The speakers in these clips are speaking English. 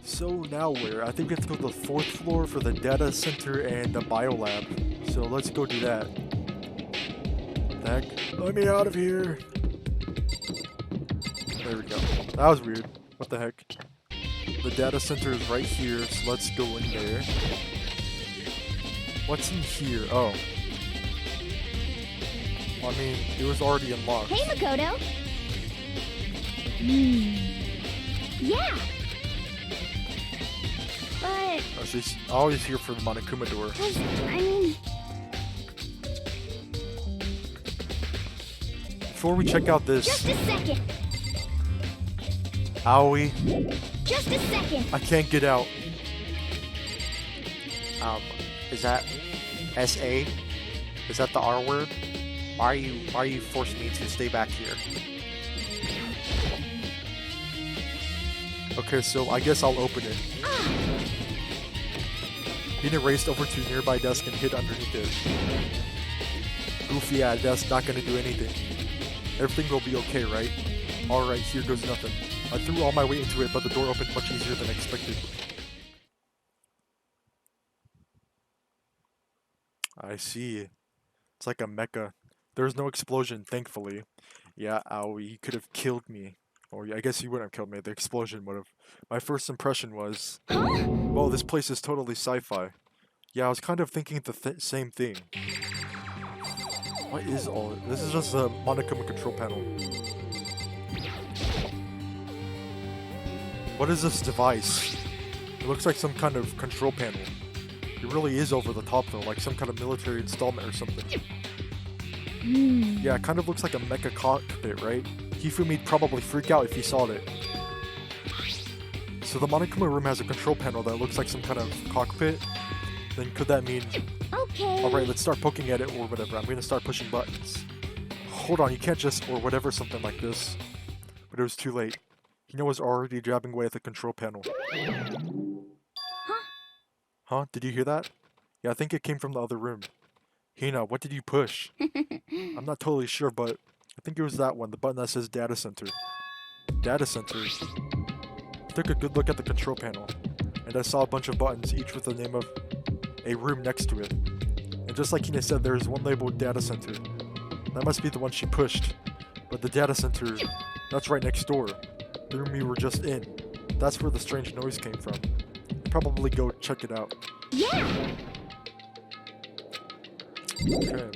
So now where? I think we have to go to the 4th floor for the data center and the biolab. So let's go do that. What the heck? Let me out of here! There we go. That was weird. What the heck? The data center is right here, so let's go in there. What's in here? Oh. Well, I mean, it was already unlocked. Hey, Makoto. Yeah. But... Oh, she's always here for the Monokuma door. I mean... Before we check out this... Just a second. Owie. Just a second. I can't get out. Is that SA? Is that the R word? Why are you forcing me to stay back here? Okay, so I guess I'll open it. Hina raced over to a nearby desk and hid underneath it. Goofy desk, not gonna do anything. Everything will be okay, right? Alright, here goes nothing. I threw all my weight into it, but the door opened much easier than expected. I see. It's like a mecha. There was no explosion, thankfully. Yeah, owie, he could have killed me. Or I guess he wouldn't have killed me, the explosion would have. My first impression was, whoa, this place is totally sci-fi. Yeah, I was kind of thinking the same thing. What is all this? Is just a Monokuma control panel. What is this device? It looks like some kind of control panel. It really is over the top though, like some kind of military installment or something. Yeah, it kind of looks like a mecha cockpit, right? Hifumi'd probably freak out if he saw it. So the Monokuma room has a control panel that looks like some kind of cockpit. Then could that mean... Okay. Alright, let's start poking at it or whatever. I'm gonna start pushing buttons. Hold on, you can't just... or whatever, something like this. But it was too late. Hina was already jabbing away at the control panel. Huh? Did you hear that? Yeah, I think it came from the other room. Hina, what did you push? I'm not totally sure, but I think it was that one, the button that says Data Center. Data Center? I took a good look at the control panel, and I saw a bunch of buttons, each with the name of a room next to it. And just like Hina said, there is one labeled Data Center. That must be the one she pushed. But the Data Center, that's right next door. The room we were just in. That's where the strange noise came from. I'd probably go check it out. Yeah. Okay.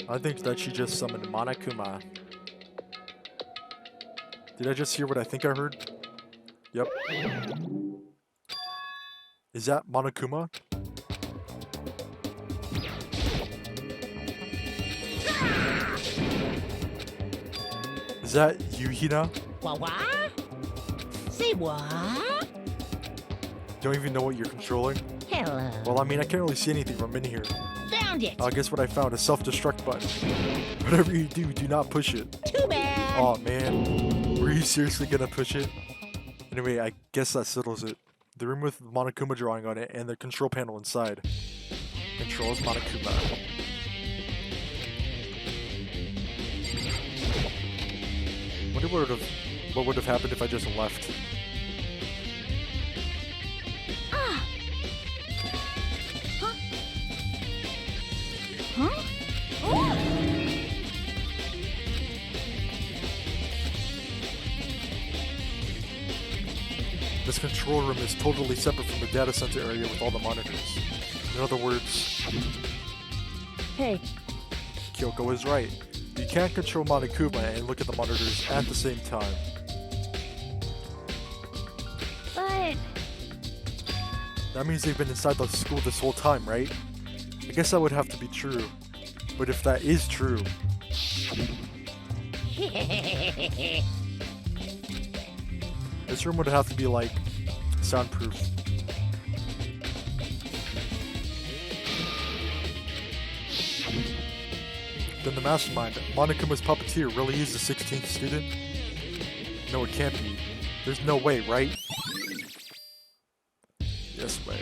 I think that she just summoned Monokuma. Did I just hear what I think I heard? Yep. Is that Monokuma? Is that you, Hina? What? Say what? Don't even know what you're controlling? Hello. Well, I mean, I can't really see anything from in here. Found it. Guess what I found? A self-destruct button. Whatever you do, do not push it. Too bad. Aw, man. Were you seriously gonna push it? Anyway, I guess that settles it. The room with Monokuma drawing on it and the control panel inside. Controls Monokuma. Wonder what would have happened if I just left. Huh? Oh. This control room is totally separate from the data center area with all the monitors. In other words, Hey. Kyoko is right. You can't control Monokuma and look at the monitors at the same time. But... That means they've been inside the school this whole time, right? I guess that would have to be true. But if that is true... This room would have to be, like, soundproof. Then the mastermind, Monokuma's puppeteer, really is the 16th student? No, it can't be. There's no way, right? Yes way.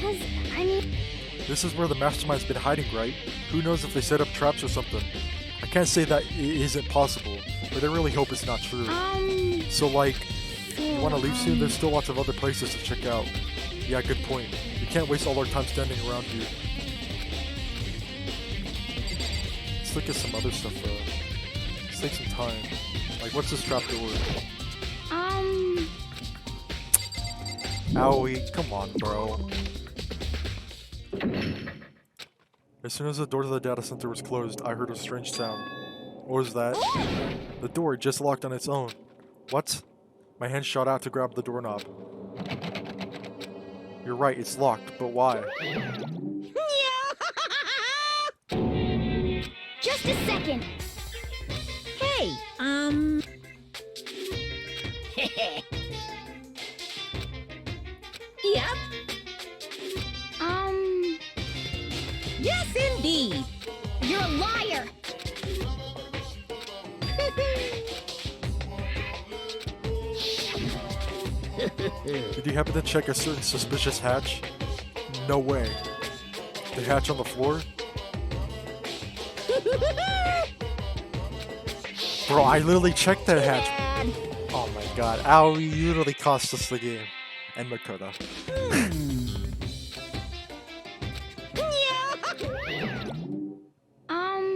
Cause, I mean... This is where the mastermind's been hiding, right? Who knows if they set up traps or something. I can't say that it isn't possible, but I really hope it's not true. So like, you want to leave soon? There's still lots of other places to check out. Yeah, good point. We can't waste all our time standing around here. Let's look at some other stuff though. Let's take some time. Like, what's this trapdoor? Owie, come on, bro. As soon as the door to the data center was closed, I heard a strange sound. What was that? The door just locked on its own. What? My hand shot out to grab the doorknob. You're right, it's locked, but why? Just a second. Hey, Yep. Yes, indeed. You're a liar. Did you happen to check a certain suspicious hatch? No way. The hatch on the floor? Bro, I literally checked that hatch. Oh my god. Ow, you literally cost us the game. And Makoto.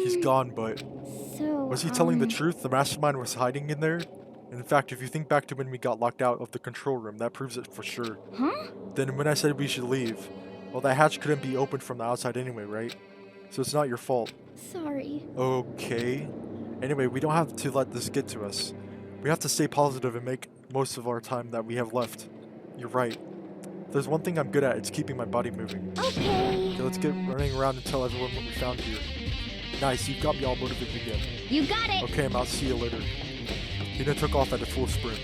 He's gone, but So, was he telling the truth? The mastermind was hiding in there? In fact, if you think back to when we got locked out of the control room, that proves it for sure. Huh? Then when I said we should leave, well, that hatch couldn't be opened from the outside anyway, right? So it's not your fault. Sorry. Okay. Anyway, we don't have to let this get to us. We have to stay positive and make most of our time that we have left. You're right. If there's one thing I'm good at, it's keeping my body moving. Okay. Okay, let's get running around and tell everyone what we found here. Nice, you've got me all motivated again. You got it. Okay, I'm out. See you later. Hina took off at a full sprint.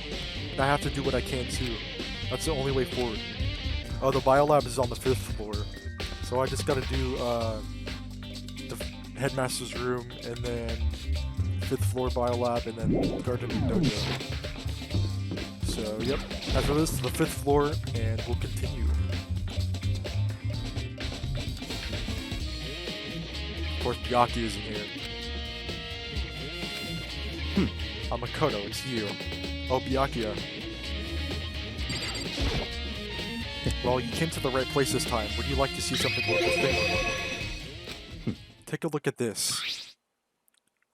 And I have to do what I can too. That's the only way forward. Oh, the biolab is on the 5th floor. So I just gotta do the headmaster's room and then 5th floor biolab and then gardening dojo. So, yep. After this, to the 5th floor and we'll continue. Of course, Byakuya isn't here. Makoto, it's you. Oh, Byakuya. Well, you came to the right place this time. Would you like to see something worth a thing? Take a look at this.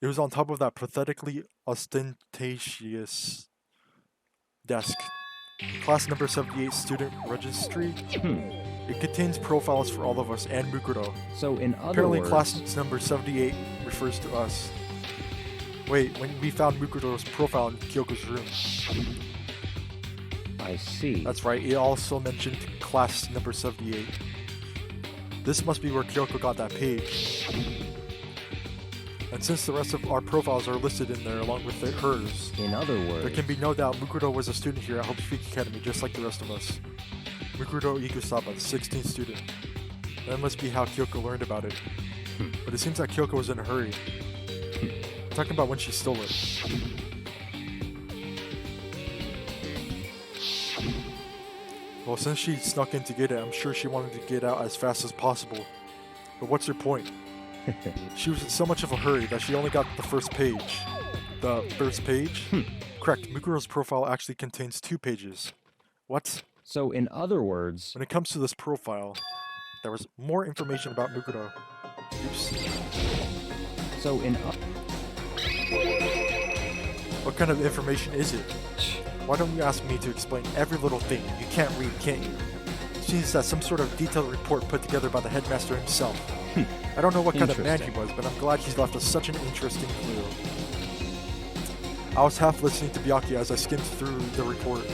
It was on top of that pathetically ostentatious desk. Class number 78 student registry. It contains profiles for all of us and Mukuro. So in other Apparently words, class number 78 refers to us. Wait, when we found Mukuro's profile in Kyoko's room. I see. That's right, it also mentioned class number 78. This must be where Kyoko got that page. And since the rest of our profiles are listed in there along with hers, In other words, there can be no doubt Mukuro was a student here at Hope Speak Academy just like the rest of us. Mukuro Ikusaba, the 16th student. That must be how Kyoko learned about it. But it seems that Kyoko was in a hurry. Talking about when she stole it. Well, since she snuck in to get it, I'm sure she wanted to get out as fast as possible. But what's her point? She was in so much of a hurry that she only got the first page. The first page? Correct, Mukuro's profile actually contains 2 pages. What? so in other words, When it comes to this profile, there was more information about Mukuro. Oops. so in What kind of information is it? Why don't you ask me to explain every little thing? You can't read, can't you? It seems that some sort of detailed report put together by the headmaster himself. I don't know what kind of man he Interesting. was, but I'm glad he's left us such an interesting clue. I was half listening to Byakuya as I skimmed through the report.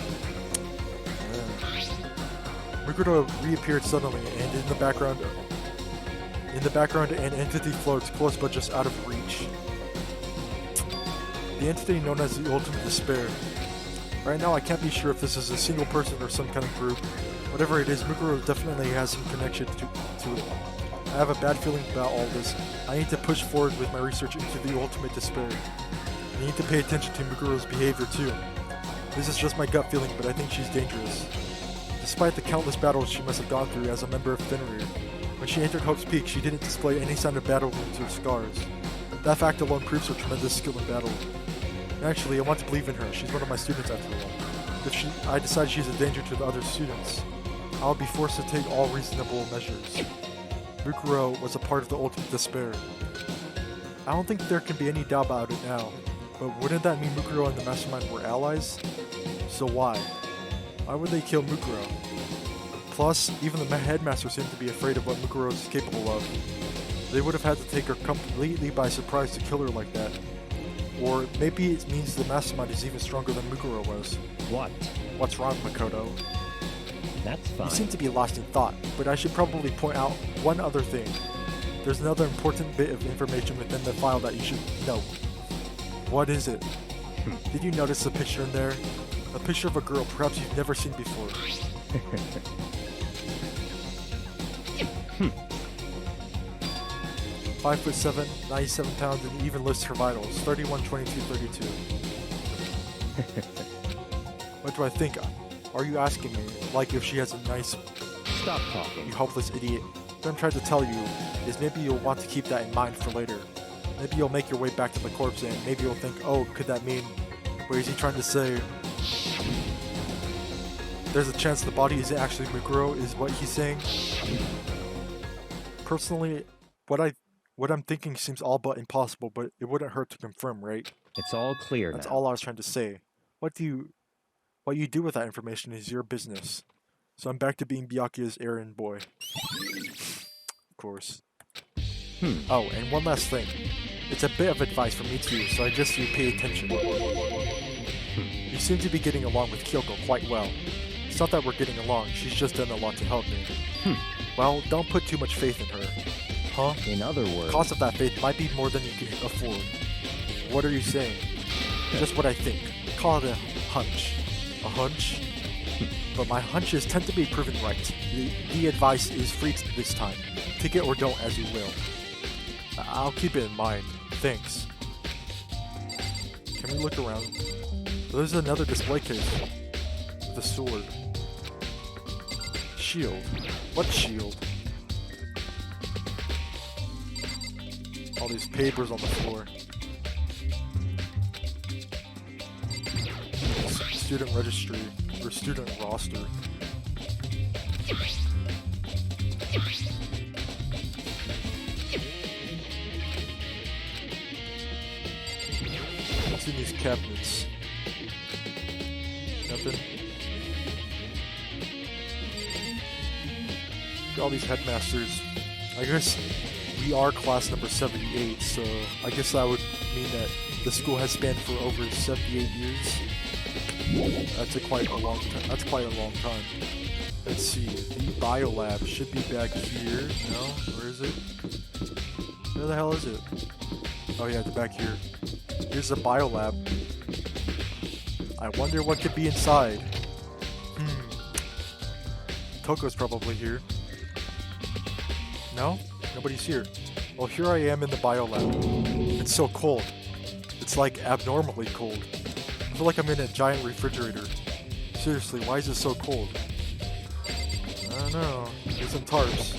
Mukuro reappeared suddenly, and in the background, an entity floats close but just out of reach. The entity known as the Ultimate Despair. Right now, I can't be sure if this is a single person or some kind of group. Whatever it is, Mukuro definitely has some connection to it. I have a bad feeling about all this. I need to push forward with my research into the Ultimate Despair. I need to pay attention to Mukuro's behavior too. This is just my gut feeling, but I think she's dangerous. Despite the countless battles she must have gone through as a member of Fenrir, when she entered Hope's Peak, she didn't display any sign of battle wounds or scars. That fact alone proves her tremendous skill in battle. And actually, I want to believe in her. She's one of my students after all. If I decide she's a danger to the other students, I'll be forced to take all reasonable measures. Mukuro was a part of the ultimate despair. I don't think there can be any doubt about it now, but wouldn't that mean Mukuro and the Mastermind were allies? So why? Why would they kill Mukuro? Plus, even the headmaster seemed to be afraid of what Mukuro is capable of. They would have had to take her completely by surprise to kill her like that. Or maybe it means the Mastermind is even stronger than Mukuro was. What? What's wrong, Makoto? That's fine. You seem to be lost in thought, but I should probably point out one other thing. There's another important bit of information within the file that you should know. What is it? Did you notice the picture in there? A picture of a girl perhaps you've never seen before. 5'7", 97 pounds, and even lists her vitals. 31, 22, 32. What do I think? Are you asking me? Like if she has a nice... Stop talking. You hopeless idiot. What I'm trying to tell you is maybe you'll want to keep that in mind for later. Maybe you'll make your way back to the corpse and maybe you'll think, oh, could that mean... Where is he trying to say? There's a chance the body isn't actually Mukuro, is what he's saying. Personally, what I'm thinking seems all but impossible, but it wouldn't hurt to confirm, right? It's all clear That's now. all I was trying to say. What you do with that information is your business. So I'm back to being Byakuya's errand boy. Of course. Oh, and one last thing. It's a bit of advice from me too, so I guess you pay attention. You seem to be getting along with Kyoko quite well. It's not that we're getting along, she's just done a lot to help me. Well, don't put too much faith in her. Huh? In other words... The cost of that faith might be more than you can afford. What are you saying? Just what I think. Call it a hunch. A hunch? But my hunches tend to be proven right. The advice is free this time. Take it or don't as you will. I'll keep it in mind. Thanks. Can we look around? There's another display case. With a sword. Shield. What shield? All these papers on the floor. Student registry, or student roster. What's in these cabinets? Nothing. Look at all these headmasters. I guess we are class number 78, so I guess that would mean that the school has spanned for over 78 years. That's quite a long time. That's quite a long time. Let's see. The biolab should be back here. No? Where is it? Where the hell is it? Oh yeah, it's back here. Here's the biolab. I wonder what could be inside. Toko's probably here. No? Nobody's here. Well, here I am in the biolab. It's so cold. It's like abnormally cold. I feel like I'm in a giant refrigerator. Seriously, why is it so cold? I don't know. There's some tarps.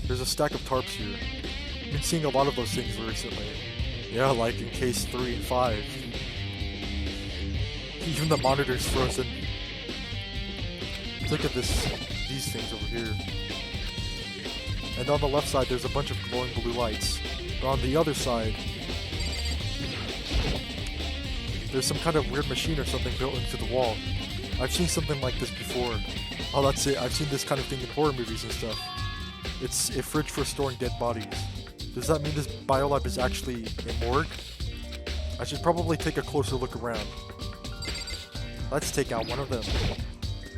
There's a stack of tarps here. I've been seeing a lot of those things recently. Yeah, like in case 3 and 5. Even the monitor's frozen. Look at these things over here. And on the left side, there's a bunch of glowing blue lights. But on the other side, there's some kind of weird machine or something built into the wall. I've seen something like this before. Oh, that's it. I've seen this kind of thing in horror movies and stuff. It's a fridge for storing dead bodies. Does that mean this biolab is actually a morgue? I should probably take a closer look around. Let's take out one of them.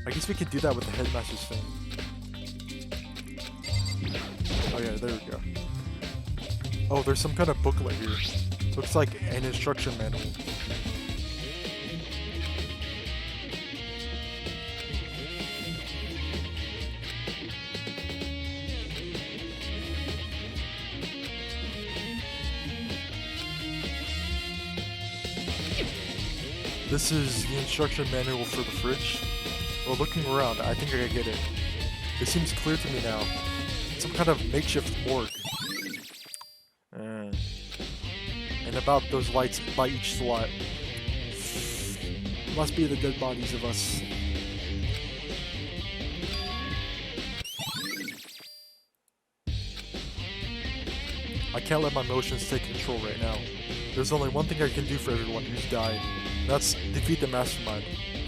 I guess we can do that with the headmaster's thing. Oh yeah, there we go. Oh, there's some kind of booklet here. Looks like an instruction manual. This is the instruction manual for the fridge. Well, looking around, I think I get it. It seems clear to me now. It's some kind of makeshift morgue. And about those lights by each slot. Must be the dead bodies of us. I can't let my emotions take control right now. There's only one thing I can do for everyone who's died. And that's defeat the mastermind.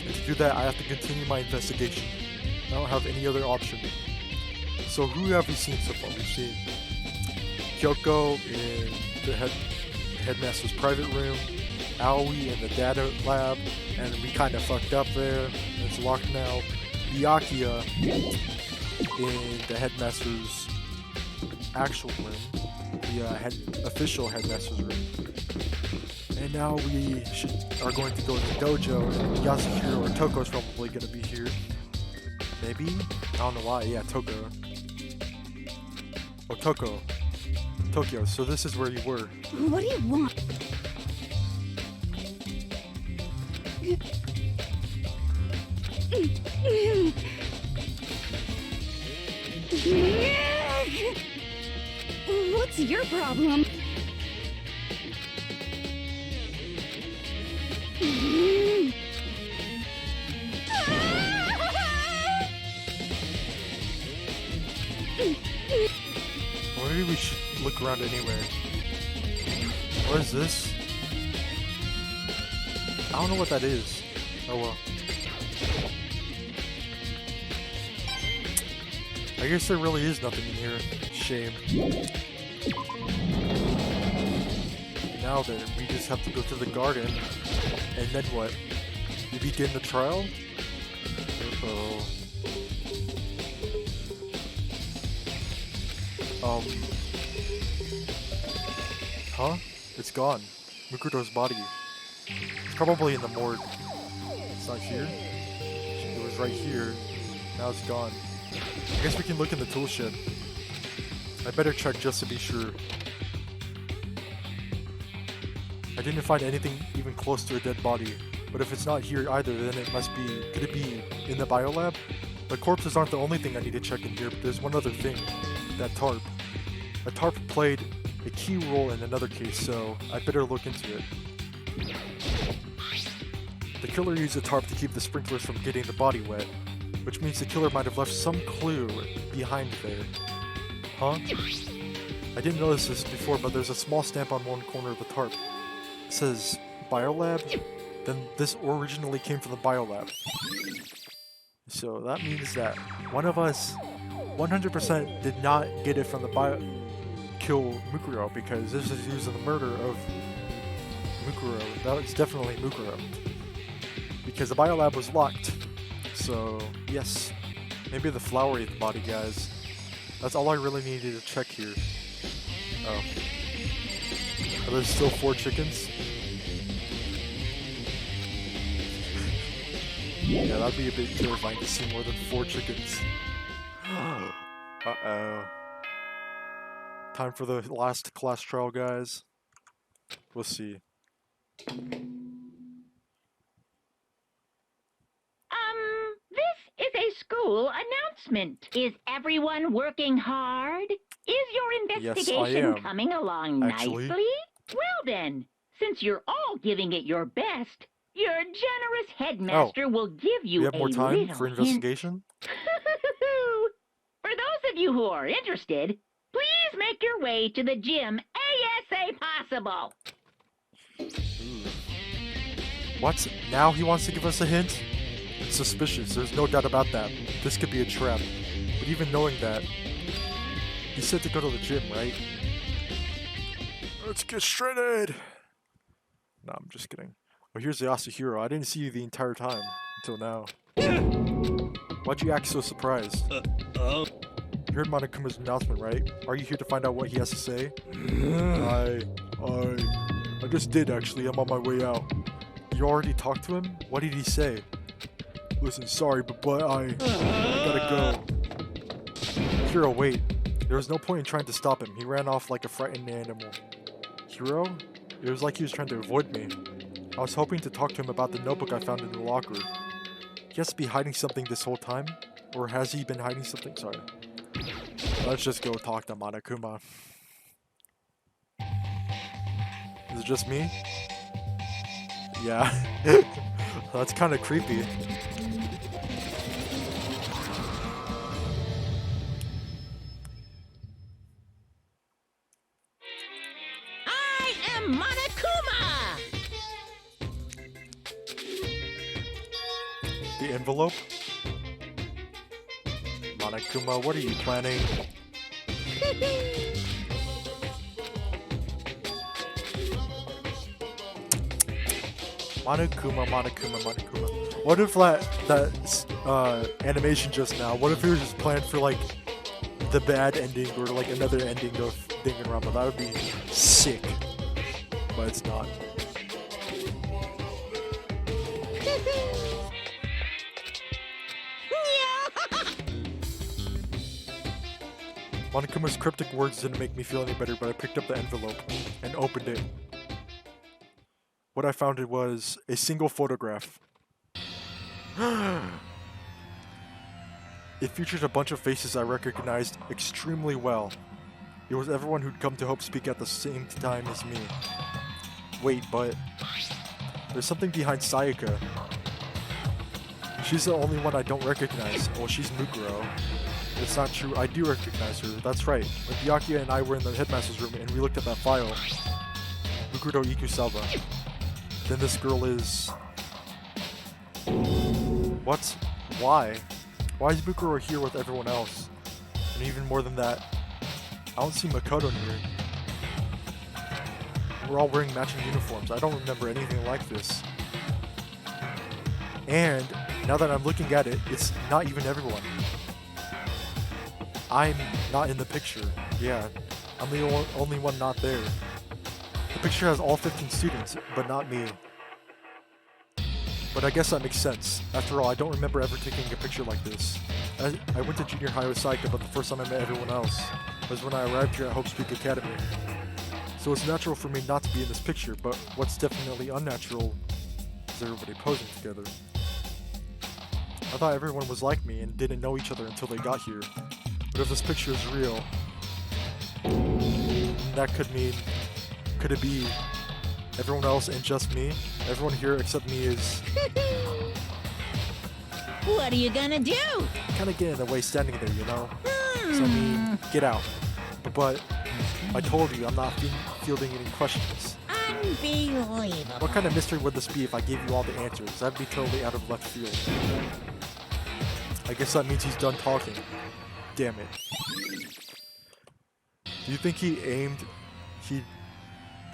And to do that, I have to continue my investigation. I don't have any other option. So who have we seen so far? We've seen Kyoko in the headmaster's private room, Aoi in the data lab, and we kind of fucked up there. It's locked now. Byakuya in the headmaster's actual room, the official headmaster's room. And now we are going to go to the dojo, and Yasuhiro or Toko's probably going to be here. Maybe? I don't know why. Yeah, Toko. Oh, Tokyo. So this is where you were. What do you want? What's your problem? Or maybe we should look around anywhere. What is this? I don't know what that is. Oh well. I guess there really is nothing in here. Shame. Now then, we just have to go to the garden. And then what? We begin the trial? Uh-oh. Huh? It's gone. Mukuto's body. It's probably in the morgue. It's not here? It was right here. Now it's gone. I guess we can look in the tool shed. I better check just to be sure. I didn't find anything even close to a dead body. But if it's not here either, then it must be... Could it be in the biolab? The corpses aren't the only thing I need to check in here, but there's one other thing. That tarp. A tarp played a key role in another case, so I better look into it. The killer used a tarp to keep the sprinklers from getting the body wet, which means the killer might have left some clue behind there. Huh? I didn't notice this before, but there's a small stamp on one corner of the tarp. It says, Biolab? Then this originally came from the Biolab. So that means that one of us 100% did not get it from the kill Mukuro, because this is used in the murder of Mukuro. That was definitely Mukuro. Because the biolab was locked. So, yes. Maybe the flower ate the body, guys. That's all I really needed to check here. Oh. Are there still 4 chickens? Yeah, that'd be a bit terrifying to see more than 4 chickens. Uh-oh. Time for the last class trial, guys. We'll see. This is a school announcement. Is everyone working hard? Is your investigation coming along actually. nicely? Well then, since you're all giving it your best, your generous headmaster will give you We have more time little for hint. investigation? For those of you who are interested, please make your way to the gym ASA possible. Ooh. What? Now he wants to give us a hint? It's suspicious, there's no doubt about that. This could be a trap. But even knowing that, he said to go to the gym, right? Let's get shredded! No, I'm just kidding. Oh, here's the Yasuhiro. I didn't see you the entire time, until now. Why'd you act so surprised? You heard Monokuma's announcement, right? Are you here to find out what he has to say? I just did, actually. I'm on my way out. You already talked to him? What did he say? Listen, sorry, but I gotta go. Hiro, wait. There was no point in trying to stop him. He ran off like a frightened animal. Hiro? It was like he was trying to avoid me. I was hoping to talk to him about the notebook I found in the locker. He has to be hiding something this whole time? Or has he been hiding something? Sorry. Let's just go talk to Monokuma. Is it just me? Yeah. That's kind of creepy. I am Monokuma! The envelope? Monokuma, what are you planning? Monokuma, Monokuma, Monokuma. What if that animation just now, what if it was just planned for like the bad ending or like another ending of Danganronpa? That would be sick. But it's not. Monokuma's cryptic words didn't make me feel any better, but I picked up the envelope and opened it. What I found it was a single photograph. It featured a bunch of faces I recognized extremely well. It was everyone who'd come to Hope Speak at the same time as me. Wait, but there's something behind Sayaka. She's the only one I don't recognize. Well, she's Mukuro. It's not true, I do recognize her. That's right. When Byakuya and I were in the headmaster's room and we looked at that file, Mukuro Ikusawa. Then this girl is... What? Why? Why is Mukuro here with everyone else? And even more than that, I don't see Makoto near. We're all wearing matching uniforms. I don't remember anything like this. And now that I'm looking at it, it's not even everyone. I'm not in the picture. Yeah, I'm the only one not there. The picture has all 15 students, but not me. But I guess that makes sense. After all, I don't remember ever taking a picture like this. I went to junior high with Sayaka, but the first time I met everyone else was when I arrived here at Hope Speak Academy. So it's natural for me not to be in this picture, but what's definitely unnatural is everybody posing together. I thought everyone was like me and didn't know each other until they got here. But if this picture is real, that could mean, could it be everyone else and just me? Everyone here except me is... What are you gonna do? kind of get in the way standing there, you know? So I mean, get out. But I told you I'm not fielding any questions. Unbelievable. What kind of mystery would this be if I gave you all the answers? That'd be totally out of left field. I guess that means he's done talking. Damn it. Do you think he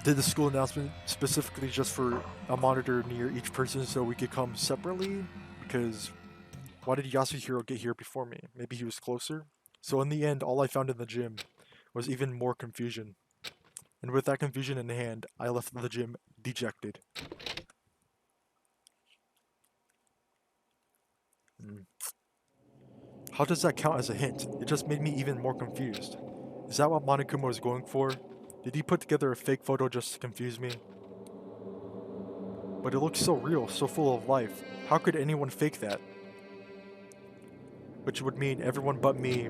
did the school announcement specifically just for a monitor near each person so we could come separately? Because why did Yasuhiro get here before me? Maybe he was closer? So in the end, all I found in the gym was even more confusion. And with that confusion in hand, I left the gym dejected. How does that count as a hint? It just made me even more confused. Is that what Monokuma was going for? Did he put together a fake photo just to confuse me? But it looks so real, so full of life. How could anyone fake that? Which would mean everyone but me.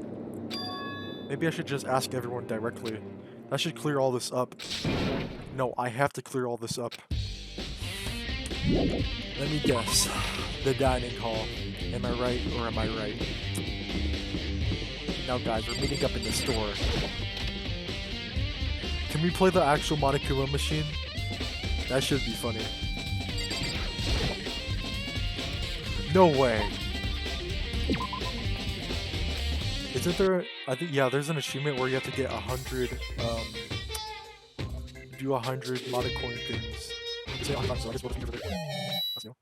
Maybe I should just ask everyone directly. That should clear all this up. No, I have to clear all this up. Let me guess. The dining hall. Am I right or am I right? Now guys, we're meeting up in the store. Can we play the actual Monokuma machine? That should be funny. No way. Isn't there, I think, yeah, there's an achievement where you have to get 100, do 100 Monocoin things. Say 100 times, so I guess we'll just do it. That's new.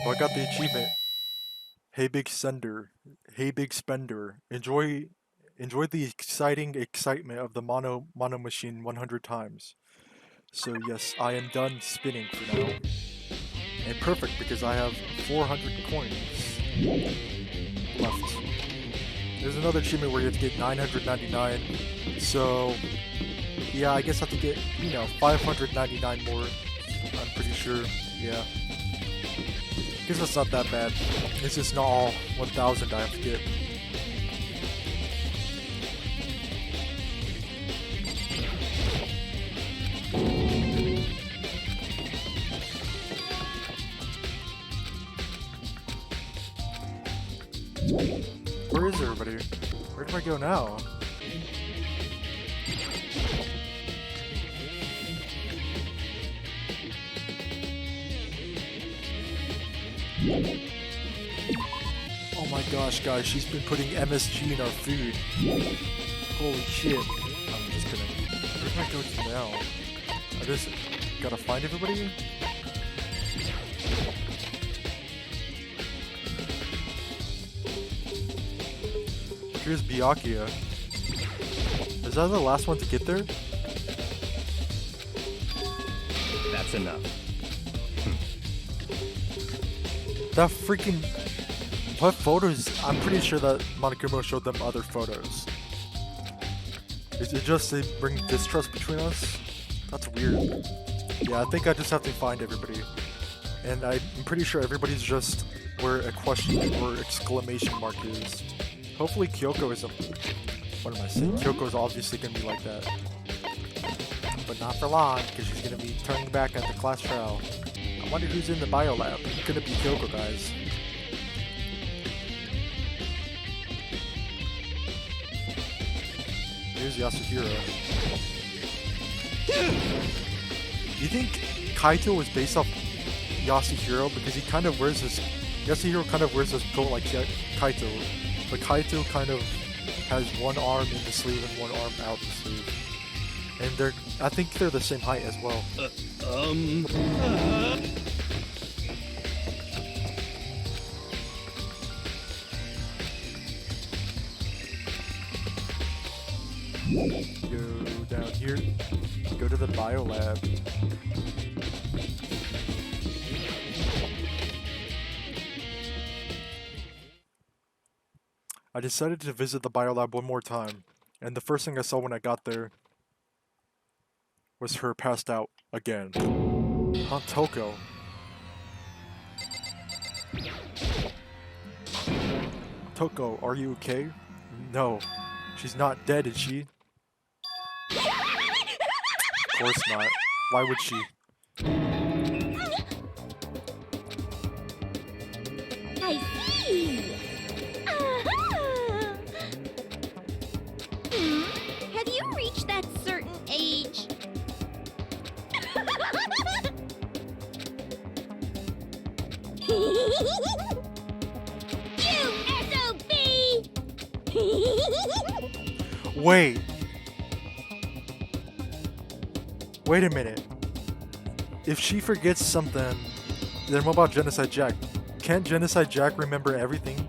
Oh, I got the achievement. Hey big sender. Hey big spender. Enjoy the exciting excitement of the mono machine 100 times. So yes, I am done spinning for now. And perfect because I have 400 coins left. There's another achievement where you have to get 999. So yeah, I guess I have to get, 599 more. I'm pretty sure. Yeah. Guess that's not that bad. It's just not all 1,000 I have to get. Where is everybody? Where do I go now? Oh my gosh, guys, she's been putting MSG in our food. Holy shit. I'm just kidding. Where do I go to now? I just gotta find everybody? Here's Byakuya. Is that the last one to get there? That's enough. That freaking... What photos? I'm pretty sure that Monokuma showed them other photos. Is it just they bring distrust between us? That's weird. Yeah, I think I just have to find everybody. And I'm pretty sure everybody's just where a question or exclamation mark is. Hopefully Kyoko isn't... What am I saying? Kyoko's obviously gonna be like that. But not for long, because she's gonna be turning back at the class trial. I wonder who's in the biolab. It's gonna be Kyoko, guys. Here's Yasuhiro. You think Kaito was based off Yasuhiro? Because he kind of wears his... Yasuhiro kind of wears his coat like Kaito. But Kaito kind of has one arm in the sleeve and one arm out the sleeve. And I think they're the same height as well. Go down here. Go to the biolab. I decided to visit the biolab one more time, and the first thing I saw when I got there was her passed out again. Aunt Toko. Toko, are you okay? No. She's not dead, is she? Of course not. Why would she? I see. Have you reached that certain age? You SOB! Wait. Wait a minute. If she forgets something, then what about Genocide Jack? Can't Genocide Jack remember everything?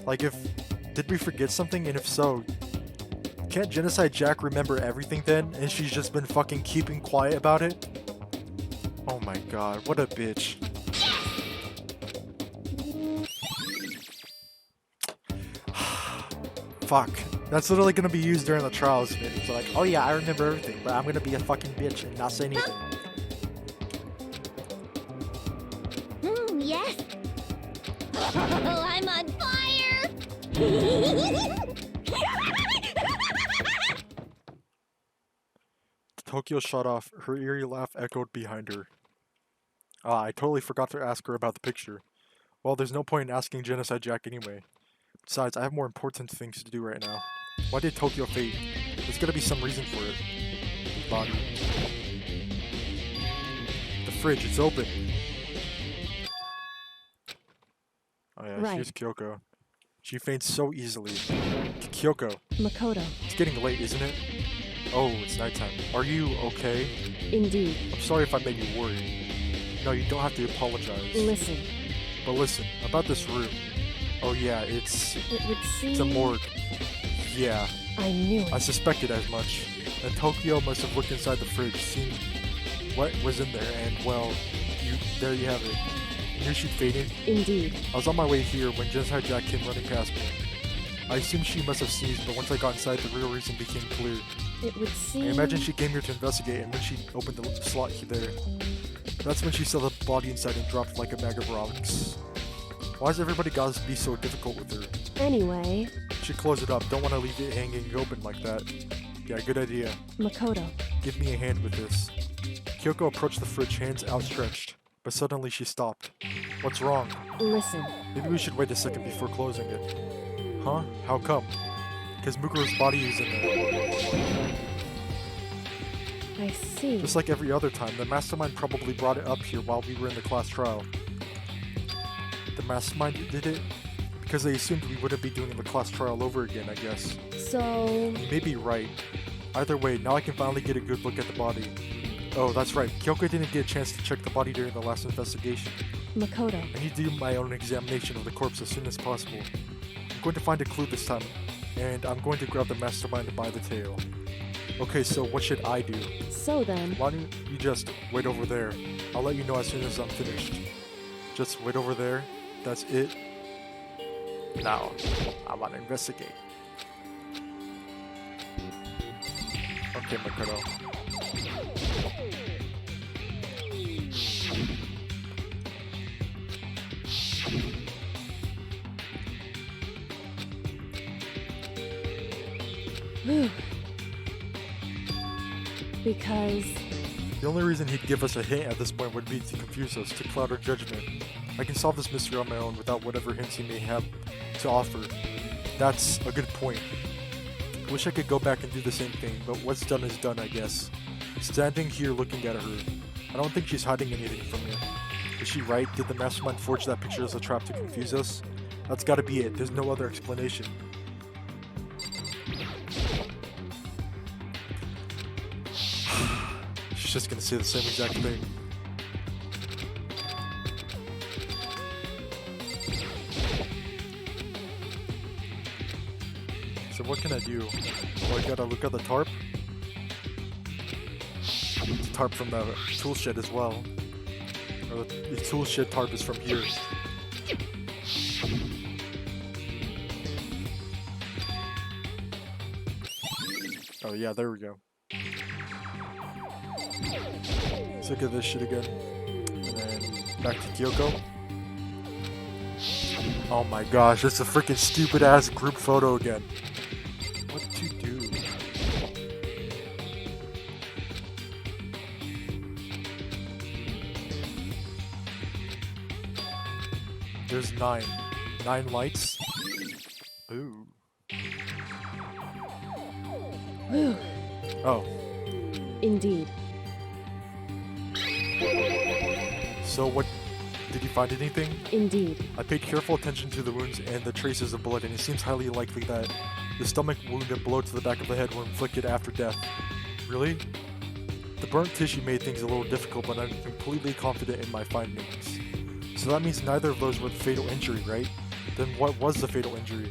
Like did we forget something? And if so, can't Genocide Jack remember everything then? And she's just been fucking keeping quiet about it? Oh my god, what a bitch. Fuck. That's literally gonna be used during the trials. It's like, oh yeah, I remember everything, but I'm gonna be a fucking bitch and not say anything. Yes. Oh, I'm on fire! Tokyo shut off. Her eerie laugh echoed behind her. Ah, I totally forgot to ask her about the picture. Well, there's no point in asking Genocide Jack anyway. Besides, I have more important things to do right now. Why did Tokyo fade? There's gotta be some reason for it. Body. The fridge, it's open. Oh yeah, Right. here's Kyoko. She faints so easily. Kyoko, Makoto, it's getting late, isn't it? Oh, it's nighttime. Are you okay? indeed. I'm sorry if I made you worry. No, you don't have to apologize. Listen, But listen, about this room. Oh yeah, it's it would seem... a morgue. Yeah, I knew I it. suspected as much. And Tokyo must have looked inside the fridge, seen what was in there, and well, there you have it. You knew she'd fainted? Indeed. I was on my way here when Genocide Jack came running past me. I assumed she must have sneezed, but once I got inside, the real reason became clear. It would seem... I imagine she came here to investigate, and when she opened the slot there, that's when she saw the body inside and dropped like a bag of rocks. Why has everybody got to be so difficult with her? Anyway, Should close it up. Don't want to leave it hanging open like that. Yeah, good idea. Makoto, Give me a hand with this. Kyoko approached the fridge, hands outstretched, but suddenly she stopped. What's wrong? listen. Maybe we should wait a second before closing it. Huh? How come? Because Mukuro's body is in there. I see. Just like every other time, the mastermind probably brought it up here while we were in the class trial. The mastermind did it? Because they assumed we wouldn't be doing the class trial over again, I guess. So... You may be right. Either way, now I can finally get a good look at the body. Oh, that's right. Kyoko didn't get a chance to check the body during the last investigation. Makoto, I need to do my own examination of the corpse as soon as possible. I'm going to find a clue this time, and I'm going to grab the mastermind by the tail. Okay, so what should I do? so then... Why don't you just wait over there? I'll let you know as soon as I'm finished. Just wait over there. That's it. Now, I want to investigate. Okay, Makoto. Whew. Because... The only reason he'd give us a hint at this point would be to confuse us, to cloud our judgment. I can solve this mystery on my own without whatever hints he may have to offer. That's a good point. I wish I could go back and do the same thing, but what's done is done, I guess. Standing here looking at her, I don't think she's hiding anything from me. Is she right? Did the mastermind forge that picture as a trap to confuse us? That's gotta be it. There's no other explanation. She's just gonna say the same exact thing. So what can I do? Oh, I gotta look at the tarp? It's a tarp from the tool shed as well. Or the tool shed tarp is from here. Oh yeah, there we go. Let's look at this shit again. And then back to Kyoko. Oh my gosh, it's a freaking stupid ass group photo again. What to do? There's 9. 9 lights. Ooh. Whew. Oh. Indeed. So what? Did you find anything? Indeed. I paid careful attention to the wounds and the traces of blood, and it seems highly likely that the stomach wound and blow to the back of the head were inflicted after death. Really? The burnt tissue made things a little difficult, but I'm completely confident in my findings. So that means neither of those were the fatal injury, right? Then what was the fatal injury?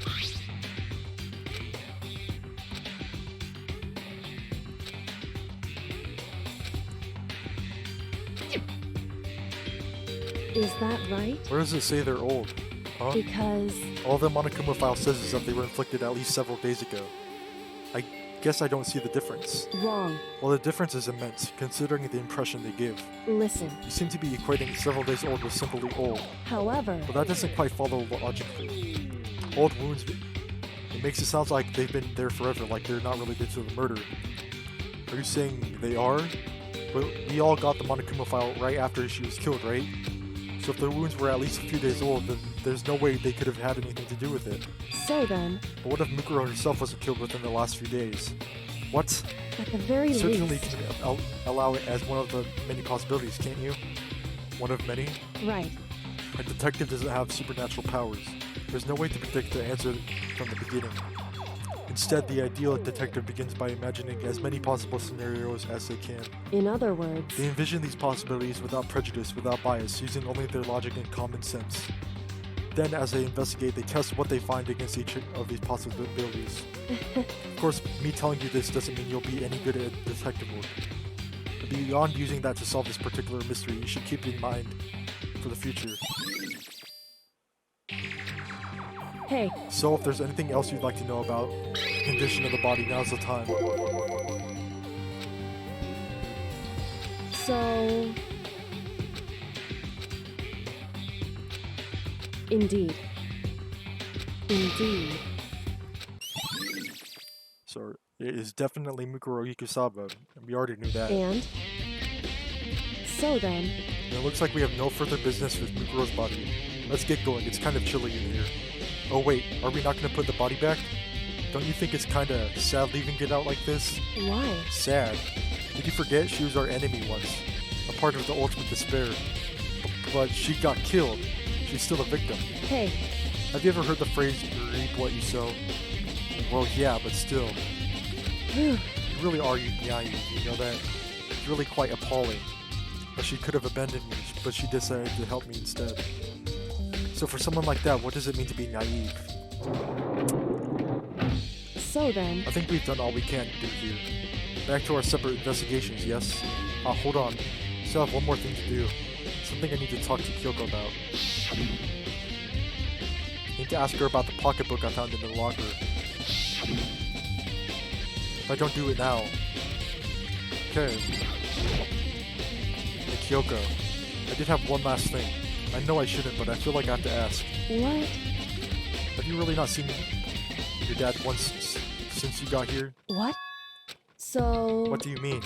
Is that right? Where does it say they're old? Huh? Because... All the Monokuma file says is that they were inflicted at least several days ago. I guess I don't see the difference. Wrong. Well, the difference is immense, considering the impression they give. Listen. You seem to be equating several days old with simply old, However... but that doesn't quite follow logically. Old wounds, it makes it sound like they've been there forever, like they're not related to the murder. Are you saying they are? But we all got the Monokuma file right after she was killed, right? So if the wounds were at least a few days old, then there's no way they could have had anything to do with it. So then... But what if Mukuro herself wasn't killed within the last few days? What? At the very Certainly least... can allow it as one of the many possibilities, can't you? One of many? Right. A detective doesn't have supernatural powers. There's no way to predict the answer from the beginning. Instead, the ideal detective begins by imagining as many possible scenarios as they can. In other words, They envision these possibilities without prejudice, without bias, using only their logic and common sense. Then, as they investigate, they test what they find against each of these possibilities. Of course, me telling you this doesn't mean you'll be any good at detective work. But beyond using that to solve this particular mystery, you should keep in mind for the future. hey, So, if there's anything else you'd like to know about the condition of the body, now's the time. so... Indeed. Indeed. So, it is definitely Mukuro Ikusaba, and we already knew that. And? So then, And it looks like we have no further business with Mukuro's body. Let's get going, it's kind of chilly in here. Oh wait, are we not gonna put the body back? Don't you think it's kinda sad leaving it out like this? why? Sad. Did you forget she was our enemy once? A part of the ultimate despair. But she got killed. She's still a victim. Hey, Have you ever heard the phrase, you reap what you sow? Well, yeah, but still. whew, You really are naive, you know that? It's really quite appalling. But she could have abandoned me, but she decided to help me instead. So for someone like that, what does it mean to be naive? so then, I think we've done all we can do here. Back to our separate investigations, yes? Hold on. Still have one more thing to do. Something I need to talk to Kyoko about. Need to ask her about the pocketbook I found in the locker. If I don't do it now... Okay. Hey Kyoko, I did have one last thing. I know I shouldn't, but I feel like I have to ask. what? Have you really not seen your dad once since you got here? What? So... What do you mean?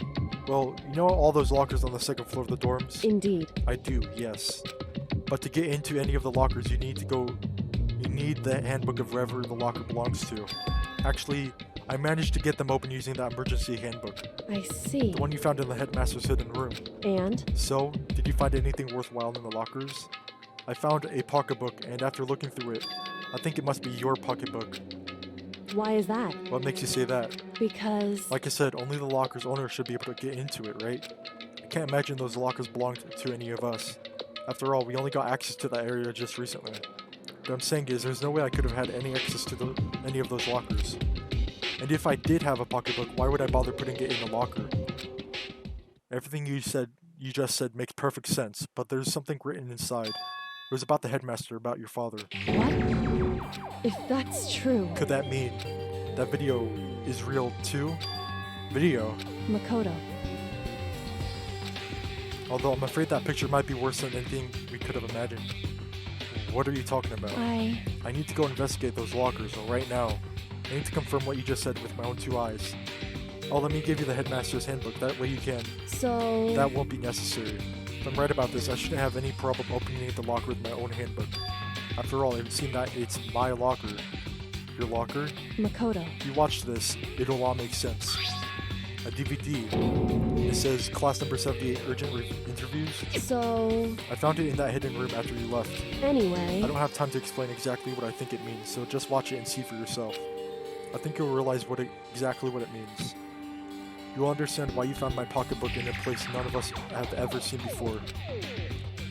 Well, you know all those lockers on the second floor of the dorms? Indeed. I do, yes. But to get into any of the lockers, you need the handbook of wherever the locker belongs to. Actually, I managed to get them open using that emergency handbook. I see. The one you found in the headmaster's hidden room. And? So, did you find anything worthwhile in the lockers? I found a pocketbook, and after looking through it, I think it must be your pocketbook. Why is that? What makes you say that? Because... Like I said, only the locker's owner should be able to get into it, right? I can't imagine those lockers belonged to any of us. After all, we only got access to that area just recently. What I'm saying is, there's no way I could have had any access to any of those lockers. And if I did have a pocketbook, why would I bother putting it in a locker? Everything you just said makes perfect sense, but there's something written inside. It was about the headmaster, about your father. What? If that's true... Could that mean that video is real too? Video? Makoto. Although I'm afraid that picture might be worse than anything we could have imagined. What are you talking about? I need to go investigate those lockers right now. I need to confirm what you just said with my own two eyes. Oh, let me give you the headmaster's handbook, that way you can. So... That won't be necessary. If I'm right about this, I shouldn't have any problem opening the locker with my own handbook. After all, I've seen that it's my locker. Your locker? Makoto. If you watch this, it'll all make sense. A DVD. It says class number 78 urgent interviews. So... I found it in that hidden room after you left. Anyway... I don't have time to explain exactly what I think it means, so just watch it and see for yourself. I think you'll realize exactly what it means. You'll understand why you found my pocketbook in a place none of us have ever seen before.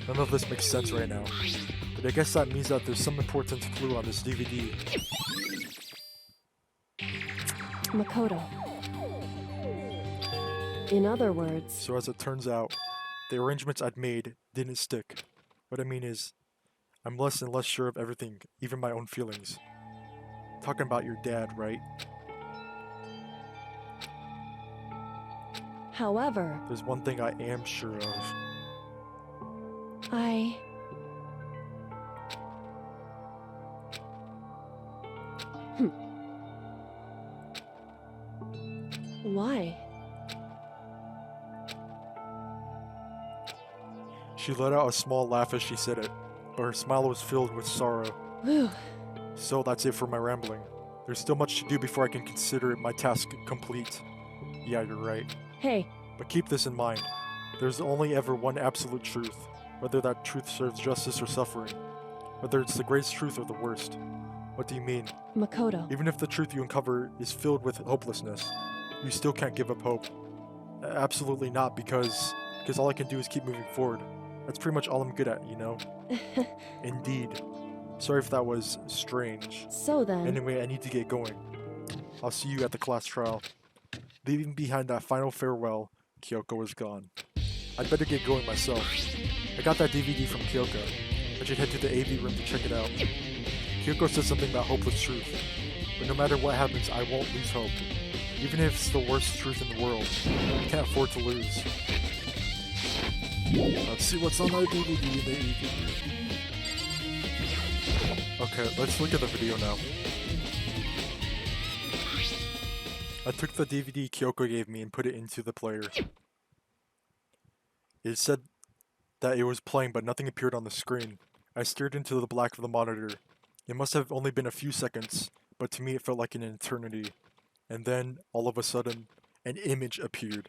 None of this makes sense right now. But I guess that means that there's some important clue on this DVD. Makoto. In other words... So as it turns out, the arrangements I'd made didn't stick. What I mean is, I'm less and less sure of everything, even my own feelings. Talking about your dad, right? However... There's one thing I am sure of. I... Why? She let out a small laugh as she said it, but her smile was filled with sorrow. Whew. So that's it for my rambling. There's still much to do before I can consider my task complete. Yeah, you're right. Hey, But keep this in mind. There's only ever one absolute truth, whether that truth serves justice or suffering, whether it's the greatest truth or the worst. What do you mean? Makoto. Even if the truth you uncover is filled with hopelessness, you still can't give up hope. Absolutely not, because all I can do is keep moving forward. That's pretty much all I'm good at, you know? Indeed. Sorry if that was strange. So then, Anyway, I need to get going. I'll see you at the class trial. Leaving behind that final farewell, Kyoko is gone. I'd better get going myself. I got that DVD from Kyoko. I should head to the AV room to check it out. Kyoko said something about hopeless truth. But no matter what happens, I won't lose hope. Even if it's the worst truth in the world, I can't afford to lose. Let's see what's on our DVD in the AV room. Okay, let's look at the video now. I took the DVD Kyoko gave me and put it into the player. It said that it was playing, but nothing appeared on the screen. I stared into the black of the monitor. It must have only been a few seconds, but to me it felt like an eternity. And then, all of a sudden, an image appeared.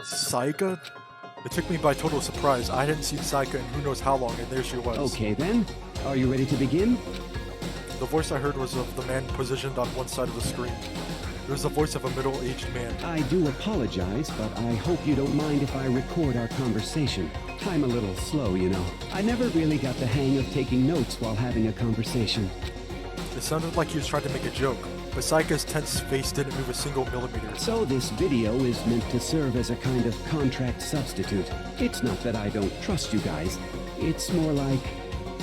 Saika? It took me by total surprise. I hadn't seen Saika in who knows how long, and there she was. Okay then, are you ready to begin? The voice I heard was of the man positioned on one side of the screen. It was the voice of a middle-aged man. I do apologize, but I hope you don't mind if I record our conversation. I'm a little slow, you know. I never really got the hang of taking notes while having a conversation. It sounded like he was trying to make a joke, but Saika's tense face didn't move a single millimeter. So this video is meant to serve as a kind of contract substitute. It's not that I don't trust you guys. It's more like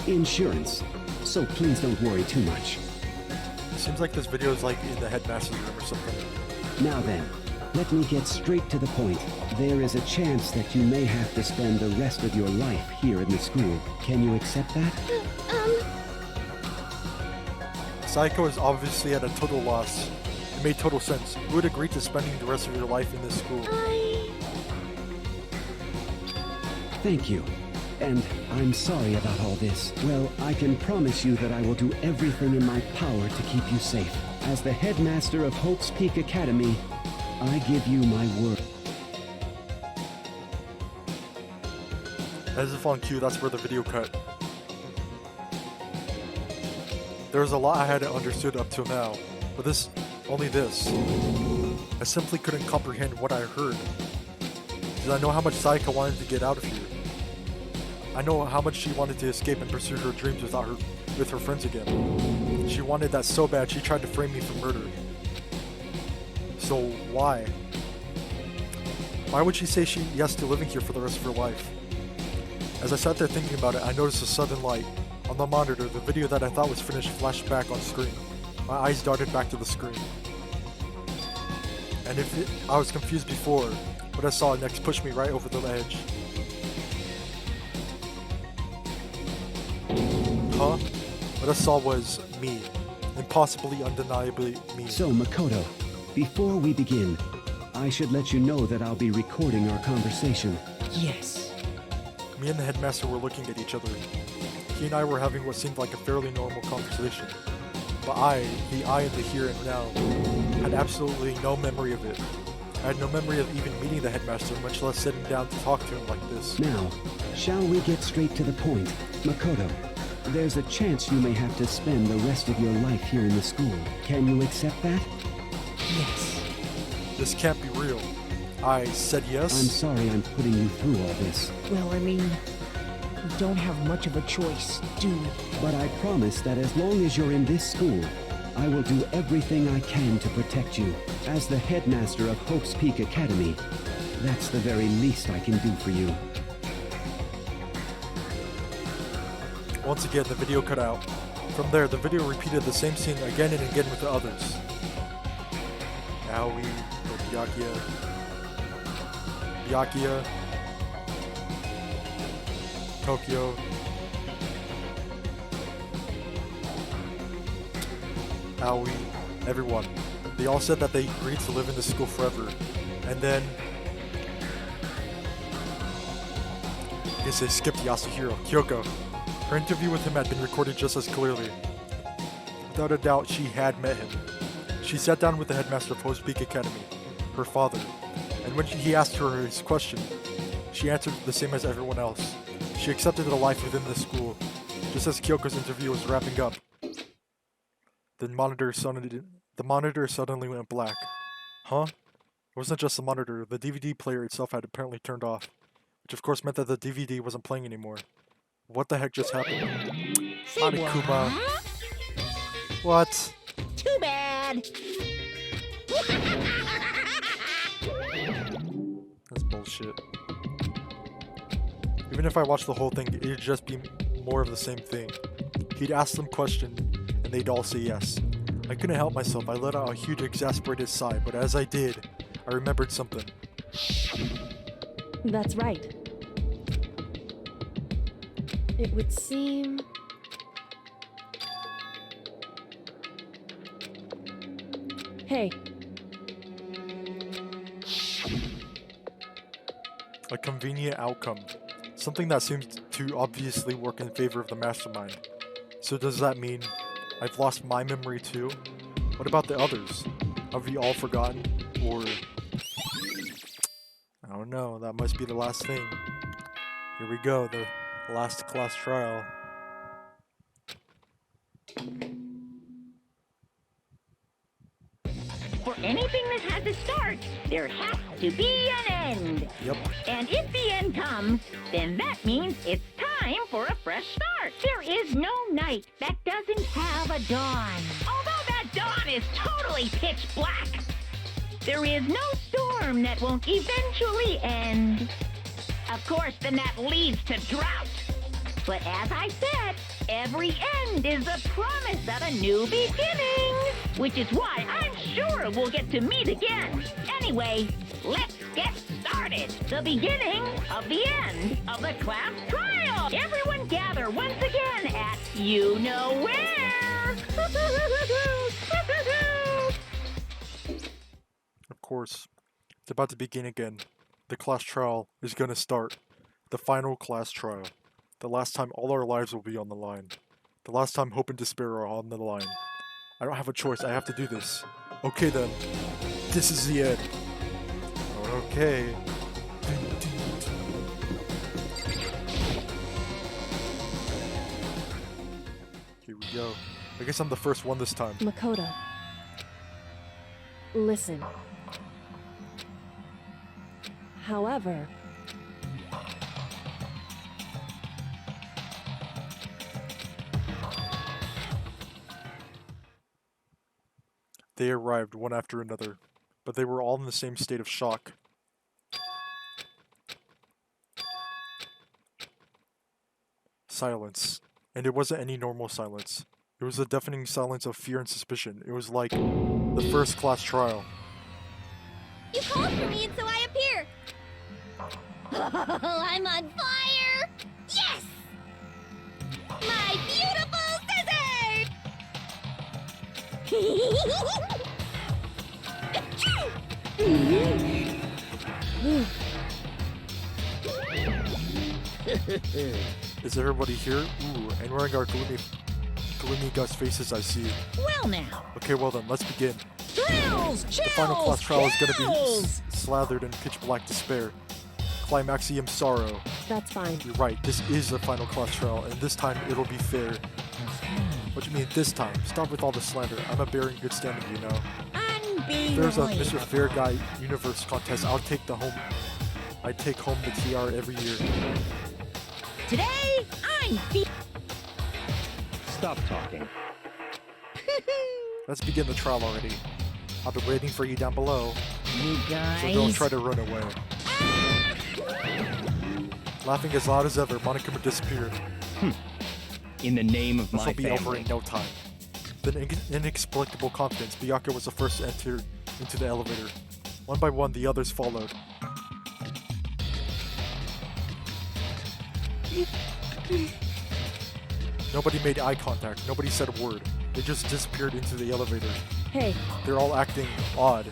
insurance. So please don't worry too much. Seems like this video is like in the headmaster's room or something. Now then, let me get straight to the point. There is a chance that you may have to spend the rest of your life here in the school. Can you accept that? Saika is obviously at a total loss. It made total sense. Who would agree to spending the rest of your life in this school? Thank you. And I'm sorry about all this. Well, I can promise you that I will do everything in my power to keep you safe. As the headmaster of Hope's Peak Academy, I give you my word. As if on cue, that's where the video cut. There was a lot I hadn't understood up till now, but only this. I simply couldn't comprehend what I heard. Did I know how much Saika wanted to get out of here? I know how much she wanted to escape and pursue her dreams with her friends again. She wanted that so bad she tried to frame me for murder. So why? Why would she say yes to living here for the rest of her life? As I sat there thinking about it, I noticed a sudden light. On the monitor, the video that I thought was finished flashed back on screen. My eyes darted back to the screen. And I was confused before, what I saw next pushed me right over the edge. Huh? What I saw was me. Impossibly, undeniably me. So, Makoto, before we begin, I should let you know that I'll be recording our conversation. Yes. Me and the headmaster were looking at each other. He and I were having what seemed like a fairly normal conversation. But the I in the here and now, had absolutely no memory of it. I had no memory of even meeting the headmaster, much less sitting down to talk to him like this. Now, shall we get straight to the point? Makoto, there's a chance you may have to spend the rest of your life here in the school. Can you accept that? Yes. This can't be real. I said yes? I'm sorry I'm putting you through all this. Well, I mean, we don't have much of a choice, do we? But I promise that as long as you're in this school, I will do everything I can to protect you. As the headmaster of Hope's Peak Academy, that's the very least I can do for you. Once again, the video cut out. From there, the video repeated the same scene again and again with the others. Aoi, Byakuya, Tokyo. Aoi, everyone. They all said that they agreed to live in this school forever. And then I guess they skipped Yasuhiro, Kyoko. Her interview with him had been recorded just as clearly. Without a doubt, she had met him. She sat down with the headmaster of Hope's Peak Academy, her father, and when he asked her his question, she answered the same as everyone else. She accepted a life within the school, just as Kyoko's interview was wrapping up. The monitor suddenly went black. Huh? It wasn't just the monitor, the DVD player itself had apparently turned off, which of course meant that the DVD wasn't playing anymore. What the heck just happened? Monokuma. What? Too bad. That's bullshit. Even if I watched the whole thing, it'd just be more of the same thing. He'd ask them questions, and they'd all say yes. I couldn't help myself. I let out a huge exasperated sigh, but as I did, I remembered something. That's right. It would seem... Hey, A convenient outcome. Something that seems to obviously work in favor of the mastermind. So does that mean I've lost my memory too? What about the others? Have we all forgotten? Or... I don't know, that must be the last thing. Here we go, the last class trial. For anything that has a start, there has to be an end. Yep. And if the end comes, then that means it's time for a fresh start. There is no night that doesn't have a dawn. Although that dawn is totally pitch black, there is no storm that won't eventually end. Of course, then that leads to drought. But as I said, every end is a promise of a new beginning. Which is why I'm sure we'll get to meet again. Anyway, let's get started. The beginning of the end of the class trial. Everyone gather once again at you know where. Of course. It's about to begin again. The class trial is gonna start. The final class trial. The last time all our lives will be on the line. The last time hope and despair are on the line. I don't have a choice, I have to do this. Okay then. This is the end. Okay. Here we go. I guess I'm the first one this time. Makoto. Listen. However, they arrived one after another, but they were all in the same state of shock. Silence. And it wasn't any normal silence. It was a deafening silence of fear and suspicion. It was like the first class trial. You called for me and so I appear. Oh, I'm on fire! Yes! My beautiful scissors! Is everybody here? Ooh, and wearing our gloomy Gus faces, I see. Well now. Okay, well then, let's begin. Thrills, chills, The final class trial is gonna be chills. slathered in pitch black despair. Climaxium sorrow. that's fine. You're right, this is the final class trial, and this time it'll be fair. What do you mean this time? Stop with all the slander. I'm a bear in good standing, you know. If there's a Mr. Fair Guy Universe contest, I'd take home the TR every year. Today, I'm Stop talking. Let's begin the trial already. I've been waiting for you down below, You so guys. don't try to run away. Laughing as loud as ever, Monokuma disappeared. In the name of This my will be over family. in no time. With an inexplicable confidence, Byakuya was the first to enter into the elevator. One by one, the others followed. Nobody made eye contact, nobody said a word. They just disappeared into the elevator. Hey, They're all acting odd,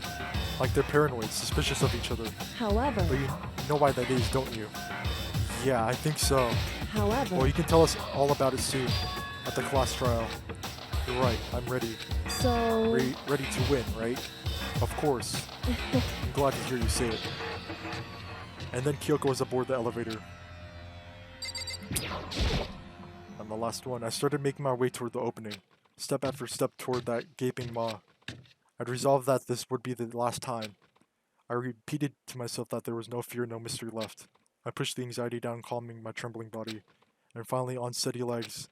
like they're paranoid, suspicious of each other. however, But you know why that is, don't you? Yeah, I think so. however, Well, you can tell us all about it soon, at the class trial. You're right, I'm ready. so... Ready to win, right? Of course. I'm glad to hear you say it. And then Kyoko was aboard the elevator. And the last one, I started making my way toward the opening, step after step toward that gaping maw. I'd resolved that this would be the last time. I repeated to myself that there was no fear, no mystery left. I pushed the anxiety down, calming my trembling body, and finally, on steady legs,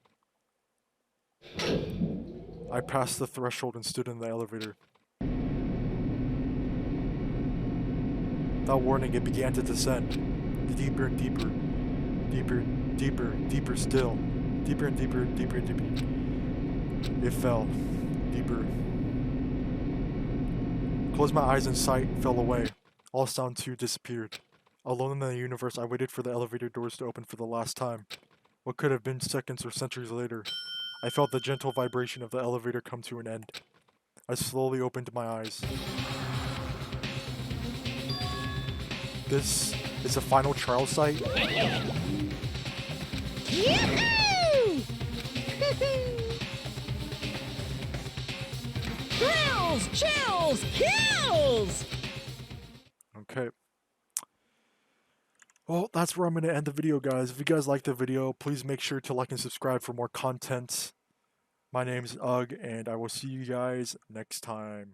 I passed the threshold and stood in the elevator. Without warning, it began to descend, deeper and deeper, deeper, deeper, deeper still, deeper and deeper, deeper and deeper. It fell, deeper. Closed my eyes and sight fell away. All sound too disappeared. Alone in the universe, I waited for the elevator doors to open for the last time. What could have been seconds or centuries later, I felt the gentle vibration of the elevator come to an end. I slowly opened my eyes. This is a final trial site? Yahoo! Thrills, chills, kills! Okay. Well, that's where I'm going to end the video, guys. If you guys liked the video, please make sure to like and subscribe for more content. My name's Ugg, and I will see you guys next time.